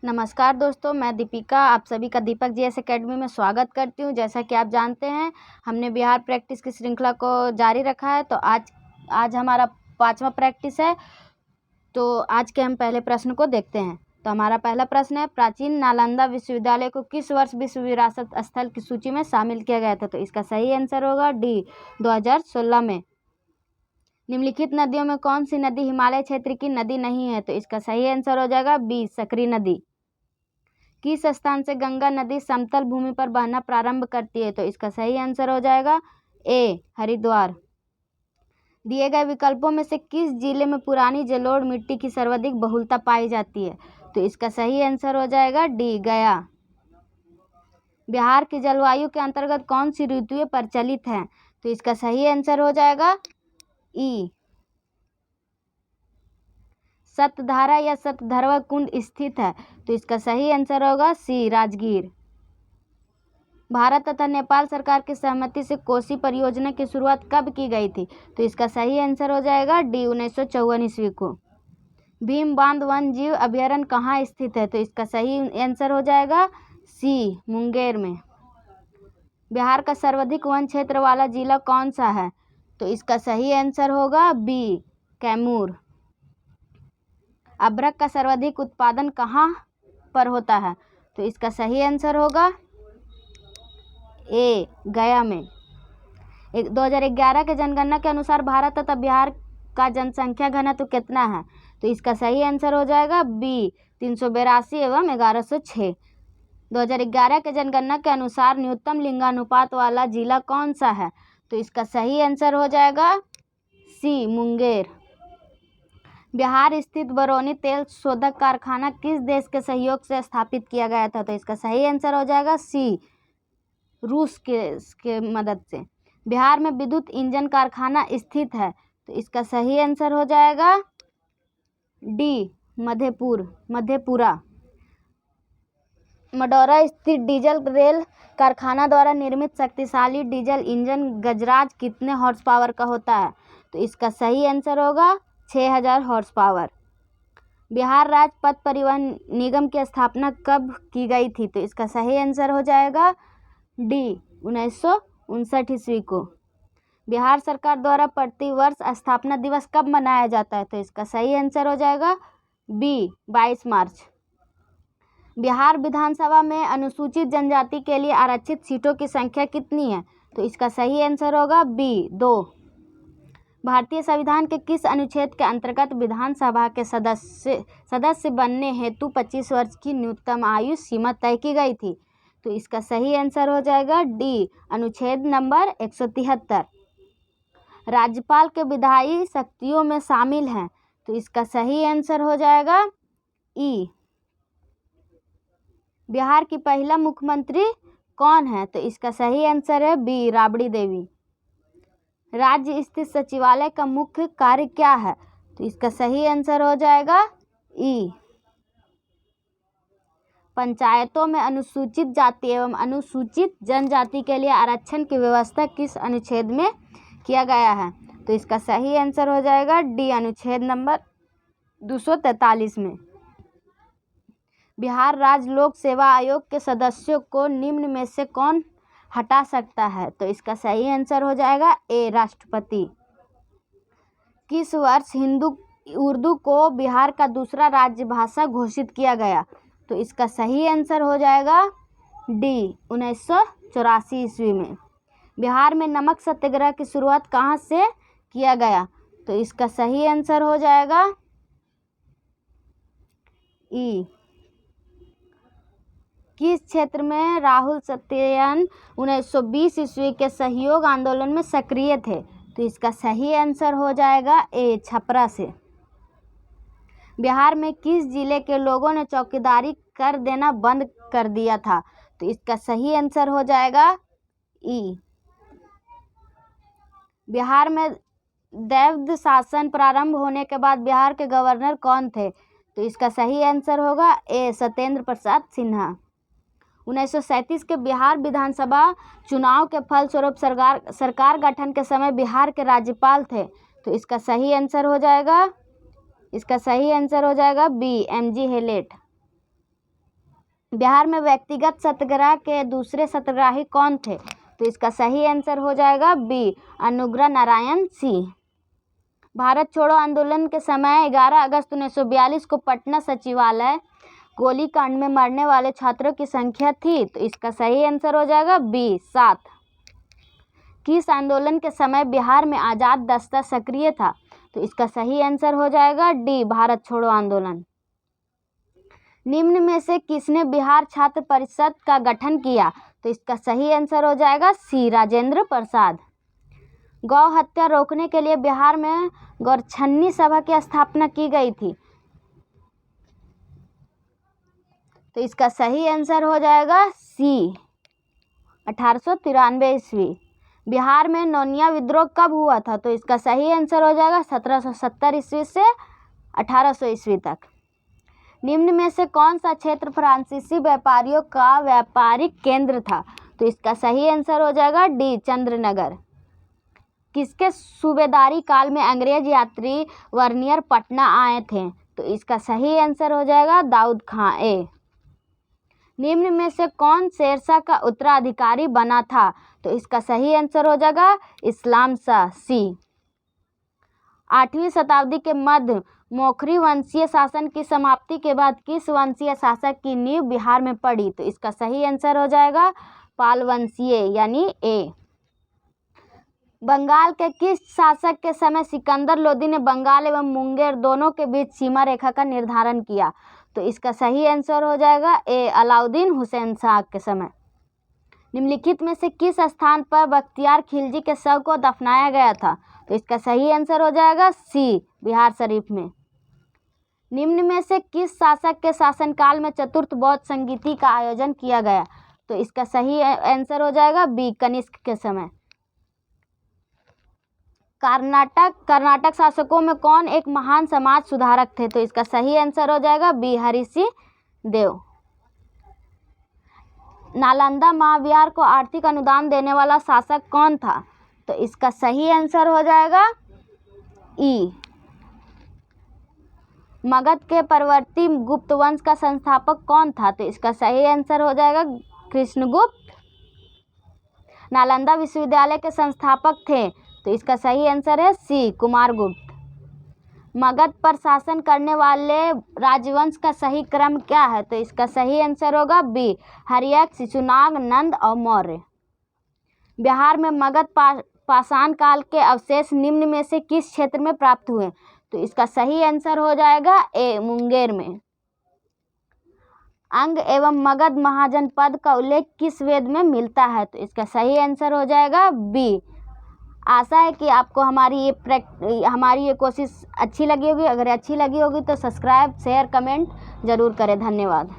नमस्कार दोस्तों, मैं दीपिका आप सभी का दीपक जीएस एकेडमी में स्वागत करती हूं। जैसा कि आप जानते हैं, हमने बिहार प्रैक्टिस की श्रृंखला को जारी रखा है। तो आज हमारा 5वां प्रैक्टिस है। तो आज के हम पहले प्रश्न को देखते हैं। तो हमारा पहला प्रश्न है, प्राचीन नालंदा विश्वविद्यालय को किस वर्ष विश्व विरासत स्थल की सूची में शामिल किया गया था? तो इसका सही आंसर होगा डी, 2016 में। निम्नलिखित नदियों में कौन सी नदी हिमालय क्षेत्र की नदी नहीं है? तो इसका सही आंसर हो जाएगा बी, सकरी नदी। किस स्थान से गंगा नदी समतल भूमि पर बहना प्रारंभ करती है? तो इसका सही आंसर हो जाएगा ए, हरिद्वार। दिए गए विकल्पों में से किस जिले में पुरानी जलोढ़ मिट्टी की सर्वाधिक बहुलता पाई जाती है? तो इसका सही आंसर हो जाएगा डी, गया। बिहार की जलवायु के अंतर्गत कौन सी ऋतुएं प्रचलित हैं? तो इसका सही आंसर हो जाएगा ई, सतधारा या सतधरवा कुंड स्थित है। तो इसका सही आंसर होगा सी, राजगीर। भारत तथा नेपाल सरकार की सहमति से कोसी परियोजना की शुरुआत कब की गई थी? तो इसका सही आंसर हो जाएगा डी, 1954 ईस्वी को। भीम बांध वन जीव अभयारण्य कहाँ स्थित है? तो इसका सही आंसर हो जाएगा सी, मुंगेर में। बिहार का सर्वाधिक वन क्षेत्र वाला जिला कौन सा है? तो इसका सही आंसर होगा बी, कैमूर। अभ्रक का सर्वाधिक उत्पादन कहाँ पर होता है? तो इसका सही आंसर होगा ए, गया में। 2011 के जनगणना के अनुसार भारत तथा बिहार का जनसंख्या घनत्व कितना है? तो इसका सही आंसर हो जाएगा बी, 382 एवं 1106। 2011 के जनगणना के अनुसार न्यूनतम लिंगानुपात वाला जिला कौन सा है? तो इसका सही आंसर हो जाएगा सी, मुंगेर। बिहार स्थित बरौनी तेल शोधक कारखाना किस देश के सहयोग से स्थापित किया गया था? तो इसका सही आंसर हो जाएगा सी, रूस के मदद से। बिहार में विद्युत इंजन कारखाना स्थित है। तो इसका सही आंसर हो जाएगा डी, मधेपुरा। मडौरा स्थित डीजल रेल कारखाना द्वारा निर्मित शक्तिशाली डीजल इंजन गजराज कितने हॉर्स पावर का होता है? तो इसका सही आंसर होगा 6000 हॉर्स पावर। बिहार राज्य पथ परिवहन निगम की स्थापना कब की गई थी? तो इसका सही आंसर हो जाएगा डी, 1959 ईस्वी को। बिहार सरकार द्वारा प्रतिवर्ष स्थापना दिवस कब मनाया जाता है? तो इसका सही आंसर हो जाएगा बी, 22 मार्च। बिहार विधानसभा में अनुसूचित जनजाति के लिए आरक्षित सीटों की संख्या कितनी है? तो इसका सही आंसर होगा बी, 2। भारतीय संविधान के किस अनुच्छेद के अंतर्गत विधानसभा के सदस्य बनने हेतु 25 वर्ष की न्यूनतम आयु सीमा तय की गई थी? तो इसका सही आंसर हो जाएगा डी, अनुच्छेद नंबर 173। राज्यपाल के विधायी शक्तियों में शामिल हैं। तो इसका सही आंसर हो जाएगा ई। बिहार की पहला मुख्यमंत्री कौन है? तो इसका सही आंसर है बी, राबड़ी देवी। राज्य स्थित सचिवालय का मुख्य कार्य क्या है? तो इसका सही आंसर हो जाएगा ई। पंचायतों में अनुसूचित जाति एवं अनुसूचित जनजाति के लिए आरक्षण की व्यवस्था किस अनुच्छेद में किया गया है? तो इसका सही आंसर हो जाएगा डी, अनुच्छेद नंबर 243 में। बिहार राज्य लोक सेवा आयोग के सदस्यों को निम्न में से कौन हटा सकता है? तो इसका सही आंसर हो जाएगा ए, राष्ट्रपति। किस वर्ष उर्दू को बिहार का दूसरा राज्य भाषा घोषित किया गया? तो इसका सही आंसर हो जाएगा डी, 1984 ईस्वी में। बिहार में नमक सत्याग्रह की शुरुआत कहाँ से किया गया? तो इसका सही आंसर हो जाएगा ई। किस क्षेत्र में राहुल सत्यन 1920 ईस्वी के सहयोग आंदोलन में सक्रिय थे? तो इसका सही आंसर हो जाएगा ए, छपरा से। बिहार में किस जिले के लोगों ने चौकीदारी कर देना बंद कर दिया था? तो इसका सही आंसर हो जाएगा ई। बिहार में दैवध शासन प्रारंभ होने के बाद बिहार के गवर्नर कौन थे? तो इसका सही आंसर होगा ए, सत्येंद्र प्रसाद सिन्हा। 1937 के बिहार विधानसभा चुनाव के फलस्वरूप सरकार गठन के समय बिहार के राज्यपाल थे। तो इसका सही आंसर हो जाएगा बी, एमजी हेलेट। बिहार में व्यक्तिगत सत्याग्रह के दूसरे सत्याग्रही कौन थे? तो इसका सही आंसर हो जाएगा बी, अनुग्रह नारायण सिंह। भारत छोड़ो आंदोलन के समय 11 अगस्त 1942 को पटना सचिवालय गोलीकांड में मरने वाले छात्रों की संख्या थी। तो इसका सही आंसर हो जाएगा बी, 7। किस आंदोलन के समय बिहार में आजाद दस्ता सक्रिय था? तो इसका सही आंसर हो जाएगा डी, भारत छोड़ो आंदोलन। निम्न में से किसने बिहार छात्र परिषद का गठन किया? तो इसका सही आंसर हो जाएगा सी, राजेंद्र प्रसाद। गौ हत्या रोकने के लिए बिहार में गौरछन्नी सभा की स्थापना की गई थी। तो इसका सही आंसर हो जाएगा सी, 1893 ईस्वी। बिहार में नोनिया विद्रोह कब हुआ था? तो इसका सही आंसर हो जाएगा 1770 ईस्वी से 1800 ईस्वी तक। निम्न में से कौन सा क्षेत्र फ्रांसीसी व्यापारियों का व्यापारिक केंद्र था? तो इसका सही आंसर हो जाएगा डी, चंद्रनगर। किसके सूबेदारी काल में अंग्रेज यात्री वर्नियर पटना आए थे? तो इसका सही आंसर हो जाएगा दाऊद खां, ए। निम्न में से कौन शेरशाह का उत्तराधिकारी बना था? तो इसका सही आंसर हो जाएगा इस्लाम शाह, सी। 8वीं शताब्दी के मध्य मोखरी वंशीय शासन की समाप्ति के बाद किस वंशीय शासक की नींव बिहार में पड़ी? तो इसका सही आंसर हो जाएगा पाल वंशीय, यानी ए। बंगाल के किस शासक के समय सिकंदर लोदी ने बंगाल एवं मुंगेर दोनों के बीच सीमा रेखा का निर्धारण किया? तो इसका सही आंसर हो जाएगा ए, अलाउद्दीन हुसैन शाह के समय। निम्नलिखित में से किस स्थान पर बख्तियार खिलजी के शव को दफनाया गया था? तो इसका सही आंसर हो जाएगा सी, बिहार शरीफ में। निम्न में से किस शासक के शासनकाल में चतुर्थ बौद्ध संगीति का आयोजन किया गया? तो इसका सही आंसर हो जाएगा बी, कनिष्क के समय। कर्नाटक शासकों में कौन एक महान समाज सुधारक थे? तो इसका सही आंसर हो जाएगा बी, हरि सिंह देव। नालंदा महाविहार को आर्थिक अनुदान देने वाला शासक कौन था? तो इसका सही आंसर हो जाएगा ई। मगध के परवर्ती गुप्त वंश का संस्थापक कौन था? तो इसका सही आंसर हो जाएगा कृष्णगुप्त। नालंदा विश्वविद्यालय के संस्थापक थे? तो इसका सही आंसर है सी, कुमारगुप्त। मगध पर शासन करने वाले राजवंश का सही क्रम क्या है? तो इसका सही आंसर होगा बी, हर्यक, शिशुनाग, नंद और मौर्य। बिहार में मगध पाषाण काल के अवशेष निम्न में से किस क्षेत्र में प्राप्त हुए? तो इसका सही आंसर हो जाएगा ए, मुंगेर में। अंग एवं मगध महाजनपद का उल्लेख किस वेद में मिलता है? तो इसका सही आंसर हो जाएगा बी। आशा है कि आपको हमारी ये कोशिश अच्छी लगी होगी। अगर अच्छी लगी होगी तो सब्सक्राइब, शेयर, कमेंट जरूर करें। धन्यवाद।